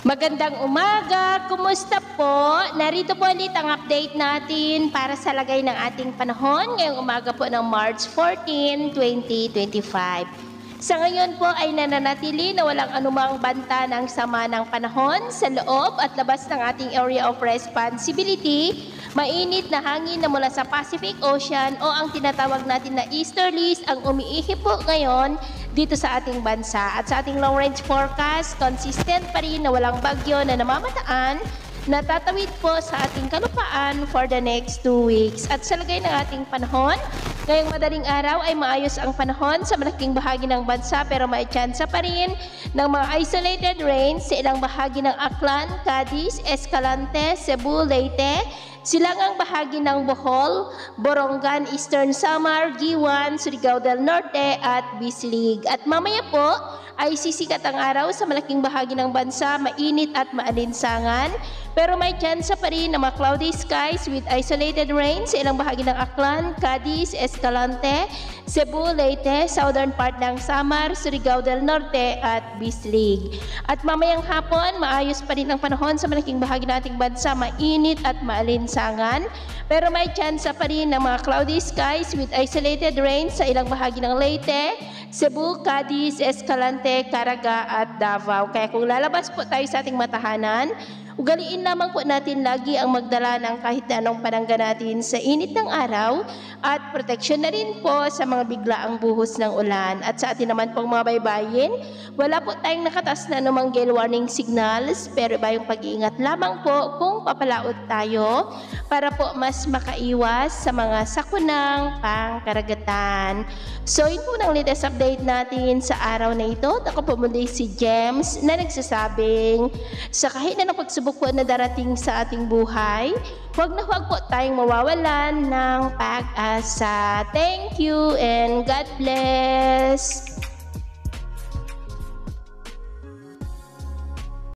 Magandang umaga! Kumusta po? Narito po ulit ang update natin para sa lagay ng ating panahon ngayong umaga po ng March 14, 2025. Sa ngayon po ay nananatili na walang anumang banta ng sama ng panahon sa loob at labas ng ating area of responsibility. Mainit na hangin na mula sa Pacific Ocean o ang tinatawag natin na easterlies ang umiihip po ngayon dito sa ating bansa. At sa ating long range forecast, consistent pa rin na walang bagyo na namamataan na tatawid po sa ating kalupaan for the next 2 weeks. At sa lagay ng ating panahon, ngayong madaling araw ay maayos ang panahon sa malaking bahagi ng bansa pero may tsansa pa rin ng mga isolated rains sa ilang bahagi ng Aklan, Cadiz, Escalante, Cebu, Leyte, silangang bahagi ng Bohol, Borongan, Eastern Samar, Giwan, Surigao del Norte at Bislig. At mamaya po ay sisikat ang araw sa malaking bahagi ng bansa, mainit at maalinsangan. Pero may tsansa pa rin ng mga cloudy skies with isolated rain sa ilang bahagi ng Aklan, Cadiz, Escalante, Cebu, Leyte, southern part ng Samar, Surigao del Norte at Bislig. At mamayang hapon, maayos pa rin ang panahon sa malaking bahagi ng ating bansa, mainit at maalinsangan. Pero may tsansa pa rin ng mga cloudy skies with isolated rain sa ilang bahagi ng Leyte, Cebu, Cadiz, Escalante, Caraga at Davao. Kaya kung lalabas po tayo sa ating matahanan, ugaliin lamang po natin lagi ang magdala ng kahit anong panangga natin sa init ng araw at proteksyon na rin po sa mga biglaang buhos ng ulan. At sa atin naman pong mga baybayin, wala po tayong nakatas na anumang gale warning signals pero iba yung pag-iingat lamang po kung papalaot tayo para po mas makaiwas sa mga sakunang pangkaragatan. So yun po ang latest update natin sa araw na ito. Ako po muli si James na nagsasabing sa kahit na pagsubok po na darating sa ating buhay, huwag na huwag po tayong mawawalan ng pag-asa. Thank you and God bless!